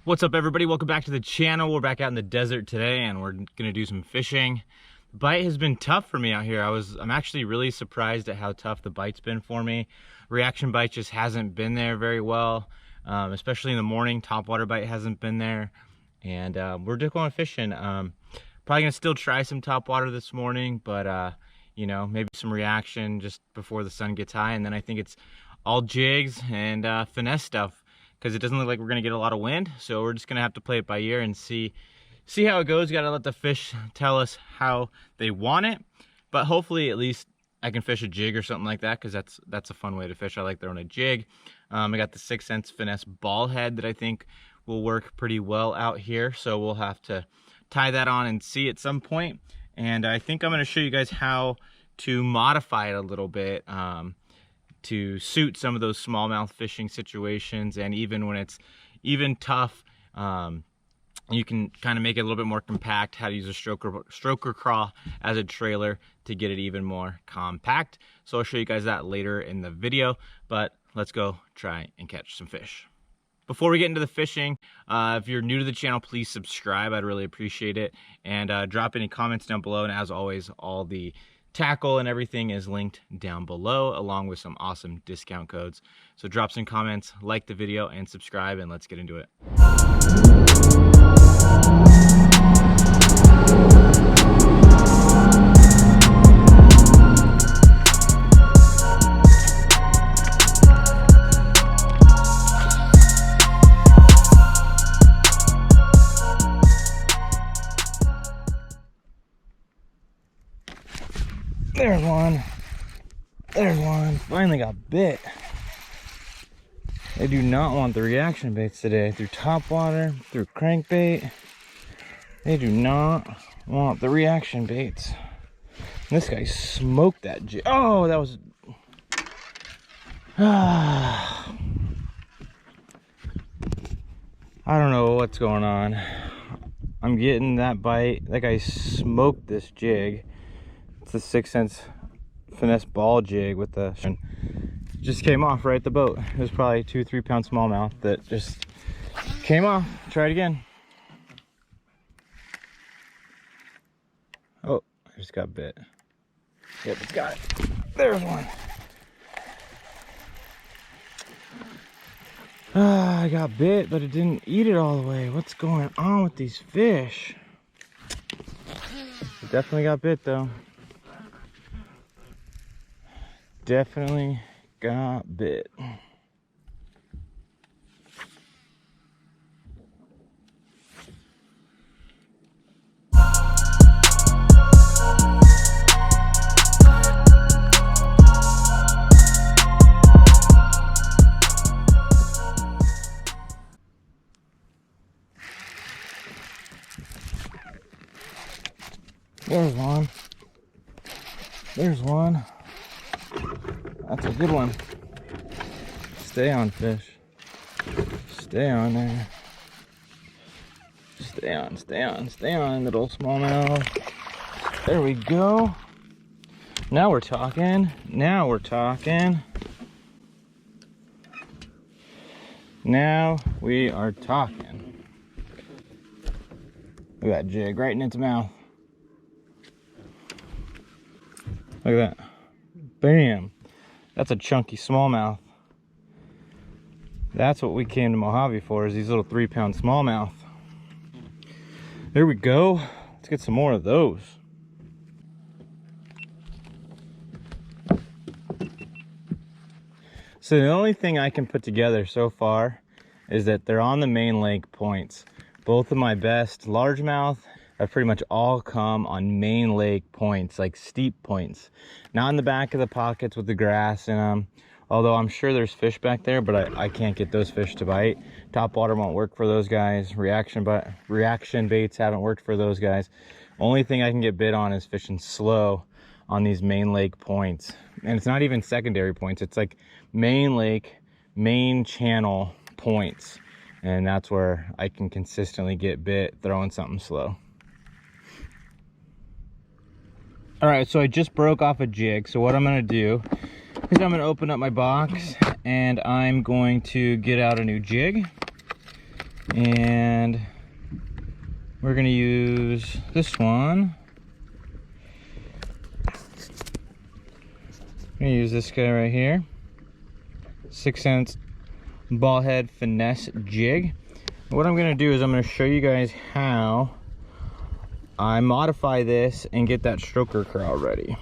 What's up, everybody? Welcome back to the channel. We're back out in the desert today and we're gonna do some fishing. The bite has been tough for me out here. I'm actually really surprised at how tough the bite's been for me. Reaction bite just hasn't been there very well, especially in the morning. Topwater bite hasn't been there, and we're just going fishing. Probably gonna still try some topwater this morning, but you know, maybe some reaction just before the sun gets high, and then I think it's all jigs and finesse stuff, because it doesn't look like we're gonna get a lot of wind. So we're just gonna have to play it by ear and see how it goes. Gotta let the fish tell us how they want it, but hopefully at least I can fish a jig or something like that, because that's a fun way to fish. I like throwing a jig. I got the 6 cents finesse ball head that I think will work pretty well out here, so we'll have to tie that on and see at some point. And I think I'm going to show you guys how to modify it a little bit to suit some of those smallmouth fishing situations, and even when it's even tough, you can kind of make it a little bit more compact. How to use a stroker craw as a trailer to get it even more compact. So I'll show you guys that later in the video, but let's go try and catch some fish. Before we get into the fishing, if you're new to the channel, please subscribe. I'd really appreciate it. And drop any comments down below. And as always, all the tackle and everything is linked down below, along with some awesome discount codes. So drop some comments, like the video, and subscribe, and let's get into it. There's one. There's one. Finally got bit. They do not want the reaction baits today. Through topwater, through crankbait. They do not want the reaction baits. This guy smoked that jig. Oh, that was... I don't know what's going on. I'm getting that bite. That guy smoked this jig. It's the 6 cents finesse ball jig with the... Just came off right at the boat. It was probably 2-3 pound smallmouth that just came off. Try it again. Oh, I just got bit. Yep, it's got it. There's one. I got bit, but it didn't eat it all the way. What's going on with these fish? It definitely got bit though. Definitely got bit. There's one. There's one. That's a good one. Stay on, fish. Stay on there. Stay on, stay on, stay on, little smallmouth. There we go. Now we're talking. Now we're talking. Now we are talking. Look at that jig right in its mouth. Look at that. Bam. That's a chunky smallmouth. That's what we came to Mohave for, is these little 3 pound smallmouth. There we go. Let's get some more of those. So the only thing I can put together so far is that they're on the main lake points. Both of my best largemouth have pretty much all come on main lake points, like steep points. Not in the back of the pockets with the grass in them. Although I'm sure there's fish back there, but I can't get those fish to bite. Topwater won't work for those guys. Reaction baits haven't worked for those guys. Only thing I can get bit on is fishing slow on these main lake points. And it's not even secondary points. It's like main lake, main channel points. And that's where I can consistently get bit throwing something slow. All right, so I just broke off a jig. So what I'm gonna do is I'm gonna open up my box and I'm going to get out a new jig. And we're gonna use this one. I'm gonna use this guy right here. 6-ounce ball head finesse jig. What I'm gonna do is I'm gonna show you guys how I modify this and get that stroker crawl ready.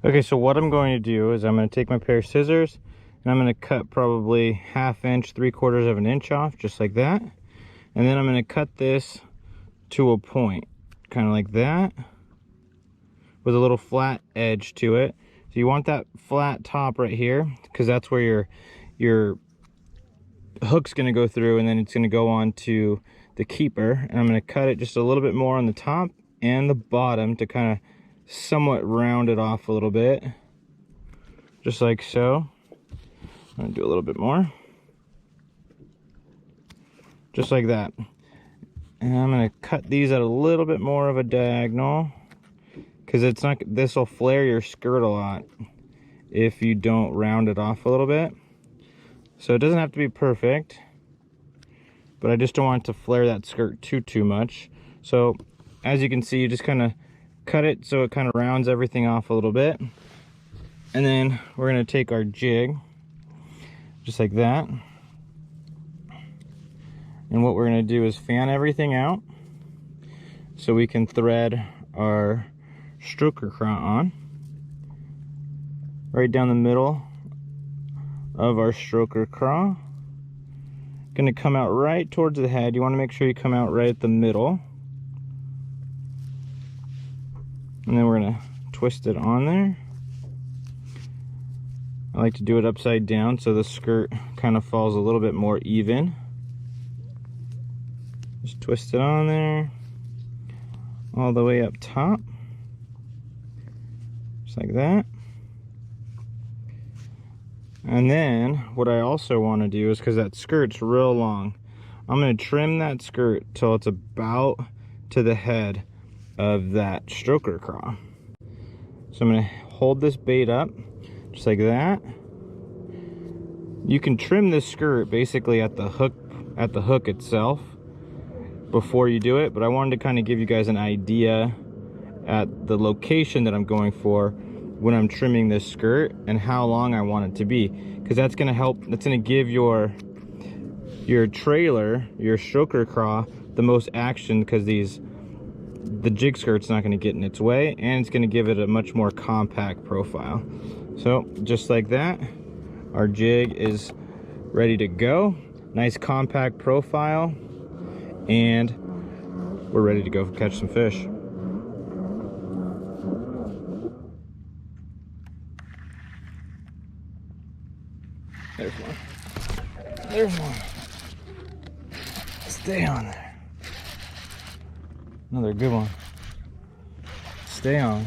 Okay, so what I'm going to do is I'm going to take my pair of scissors and I'm going to cut probably 1/2 inch, 3/4 of an inch off, just like that. And then I'm going to cut this to a point, kind of like that, with a little flat edge to it. So you want that flat top right here, because that's where your hook's going to go through, and then it's going to go on to the keeper. And I'm going to cut it just a little bit more on the top and the bottom to kind of somewhat round it off a little bit, just like so. I'm going to do a little bit more, just like that. And I'm going to cut these at a little bit more of a diagonal, because it's not, this will flare your skirt a lot if you don't round it off a little bit. So it doesn't have to be perfect, but I just don't want it to flare that skirt too much. So as you can see, you just kind of cut it so it kind of rounds everything off a little bit. And then we're going to take our jig, just like that. And what we're going to do is fan everything out so we can thread our stroker craw on right down the middle of our stroker craw. Going to come out right towards the head. You want to make sure you come out right at the middle. And then we're going to twist it on there. I like to do it upside down so the skirt kind of falls a little bit more even. Just twist it on there, all the way up top, just like that. And then what I also want to do is, because that skirt's real long, I'm going to trim that skirt till it's about to the head of that stroker craw. So I'm going to hold this bait up just like that. You can trim this skirt basically at the hook itself before you do it, but I wanted to kind of give you guys an idea at the location that I'm going for when I'm trimming this skirt and how long I want it to be, because that's going to help. That's going to give your trailer, your stroker craw, the most action, because the jig skirt's not going to get in its way, and it's going to give it a much more compact profile. So just like that, our jig is ready to go. Nice compact profile, and we're ready to go catch some fish. There's one. There's one. Stay on there. Another good one. Stay on.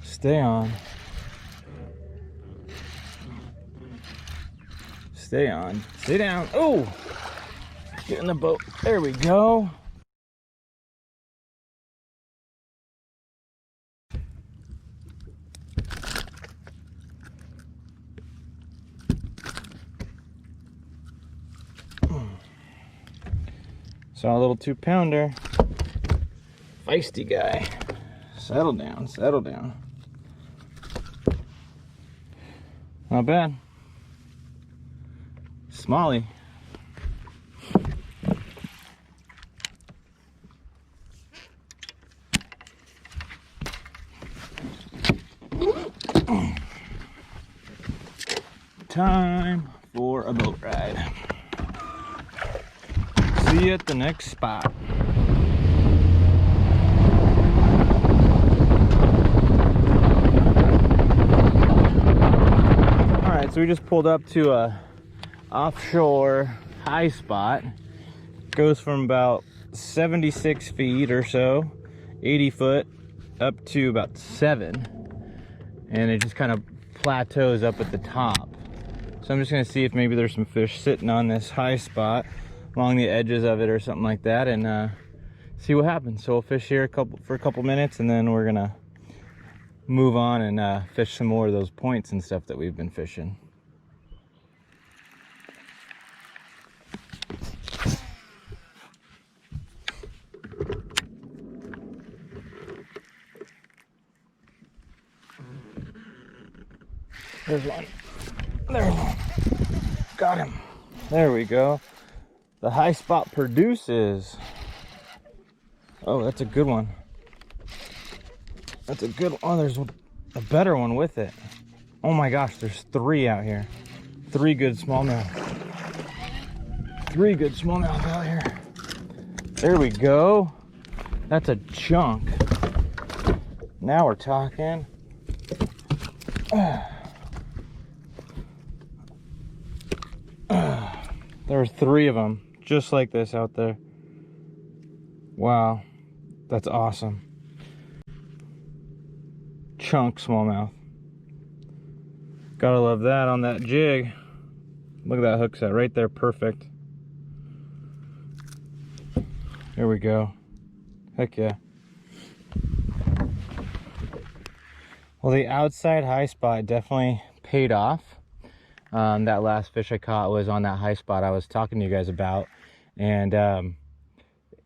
Stay on. Stay on. Stay down. Oh! Get in the boat. There we go. Saw a little 2-pounder. Feisty guy. Settle down, settle down. Not bad. Smalley. Time for a boat ride. See you at the next spot. Alright, so we just pulled up to a offshore high spot. Goes from about 76 feet or so, 80 foot, up to about 7. And it just kind of plateaus up at the top. So I'm just going to see if maybe there's some fish sitting on this high spot along the edges of it or something like that, and see what happens. So we'll fish here for a couple minutes, and then we're going to move on and fish some more of those points and stuff that we've been fishing. There's one. There's one. Got him. There we go. The high spot produces. Oh, that's a good one. That's a good one. Oh, there's a better one with it. Oh my gosh, there's 3 out here. 3 good smallmouth. 3 good smallmouth out here. There we go. That's a chunk. Now we're talking. There are 3 of them just like this out there. Wow, that's awesome. Chunk smallmouth. Gotta love that on that jig. Look at that hook set right there, perfect. There we go. Heck yeah. Well, the outside high spot definitely paid off. That last fish I caught was on that high spot I was talking to you guys about. And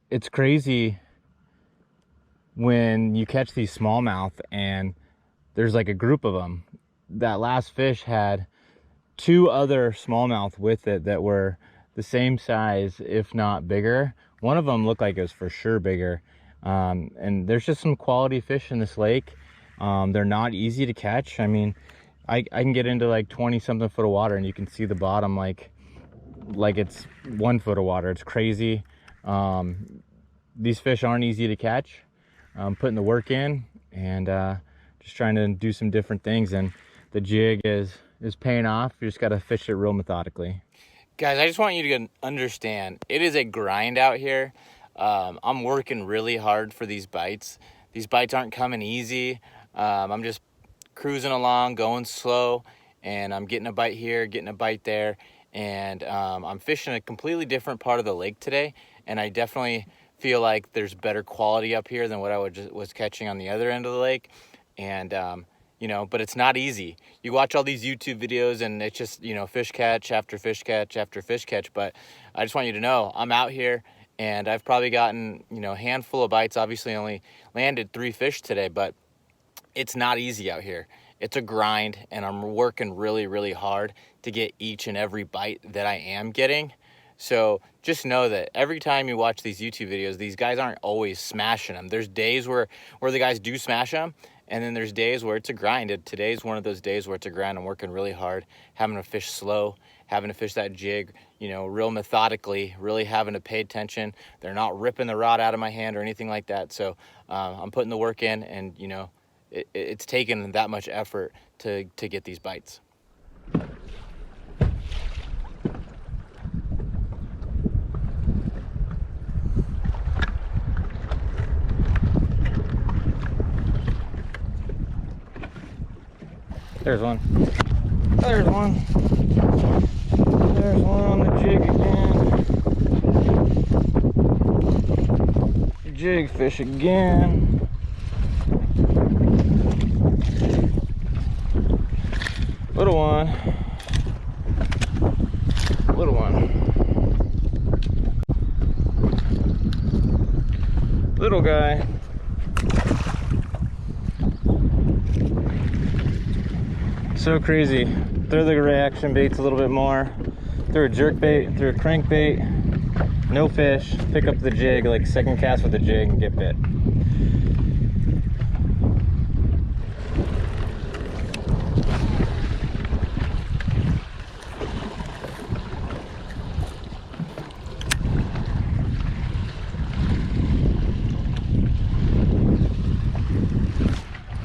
it's crazy when you catch these smallmouth and there's like a group of them. That last fish had 2 other smallmouth with it that were the same size, if not bigger. One of them looked like it was for sure bigger. And there's just some quality fish in this lake. They're not easy to catch. I mean, I can get into like 20 something foot of water and you can see the bottom like it's 1 foot of water. It's crazy. These fish aren't easy to catch. I'm putting the work in and just trying to do some different things, and the jig is paying off. You just got to fish it real methodically. Guys, I just want you to understand, it is a grind out here. I'm working really hard for these bites. These bites aren't coming easy. I'm just cruising along, going slow, and I'm getting a bite here, getting a bite there, and I'm fishing a completely different part of the lake today, and I definitely feel like there's better quality up here than what I was catching on the other end of the lake. And you know, but it's not easy. You watch all these YouTube videos and it's just, you know, fish catch after fish catch after fish catch. But I just want you to know, I'm out here and I've probably gotten, you know, a handful of bites. Obviously only landed 3 fish today, but it's not easy out here. It's a grind, and I'm working really, really hard to get each and every bite that I am getting. So just know that every time you watch these YouTube videos, these guys aren't always smashing them. There's days where the guys do smash them, and then there's days where it's a grind. And today's one of those days where it's a grind. I'm working really hard, having to fish slow, having to fish that jig, you know, real methodically, really having to pay attention. They're not ripping the rod out of my hand or anything like that. So I'm putting the work in, and, you know, it's taken that much effort to get these bites. There's one. There's one. There's one on the jig again. Jig fish again. Little one. Little one. Little guy. So crazy. Throw the reaction baits a little bit more. Throw a jerk bait, throw a crank bait. No fish. Pick up the jig, like second cast with the jig and get bit.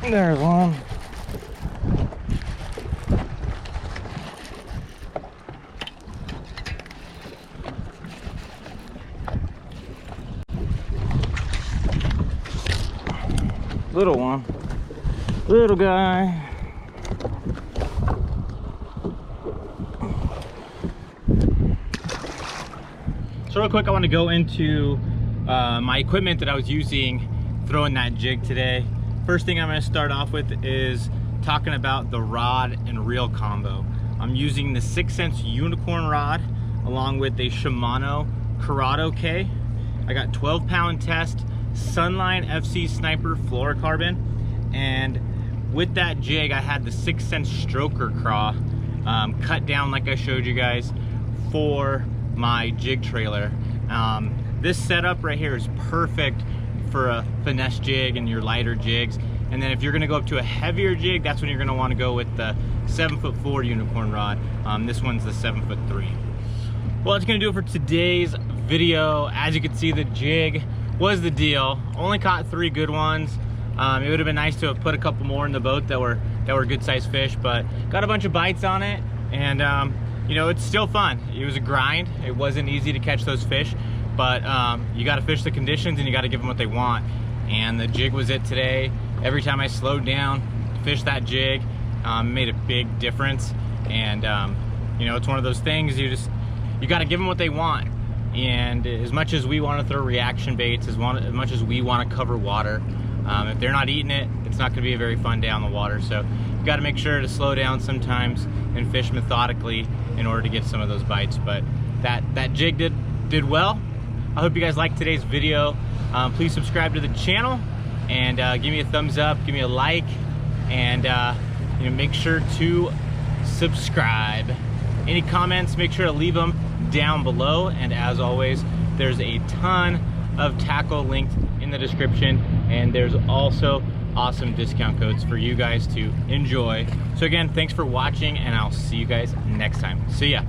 There's one. Little one. Little guy. So real quick, I want to go into my equipment that I was using throwing that jig today. First thing I'm going to start off with is talking about the rod and reel combo. I'm using the 6 cents unicorn rod along with a Shimano Corrado K. I got 12-pound test Sunline FC Sniper fluorocarbon, and with that jig, I had the 6 cent stroker craw cut down like I showed you guys for my jig trailer. This setup right here is perfect for a finesse jig and your lighter jigs. And then if you're gonna go up to a heavier jig, that's when you're gonna wanna go with the 7'4" unicorn rod. This one's the 7'3". Well, that's gonna do it for today's video. As you can see, the jig was the deal. Only caught 3 good ones. It would have been nice to have put a couple more in the boat that were good sized fish, but got a bunch of bites on it, and you know, it's still fun. It was a grind. It wasn't easy to catch those fish, but you got to fish the conditions and you got to give them what they want. And the jig was it today. Every time I slowed down, fished that jig, made a big difference. And you know, it's one of those things you got to give them what they want. And as much as we want to throw reaction baits, as much as we want to cover water, if they're not eating it, it's not going to be a very fun day on the water. So you got to make sure to slow down sometimes and fish methodically in order to get some of those bites. But that jig did well. I hope you guys liked today's video. Please subscribe to the channel and give me a thumbs up, give me a like, and you know, make sure to subscribe. Any comments, make sure to leave them down below. And as always, there's a ton of tackle linked in the description, and there's also awesome discount codes for you guys to enjoy. So again, thanks for watching, and I'll see you guys next time. See ya.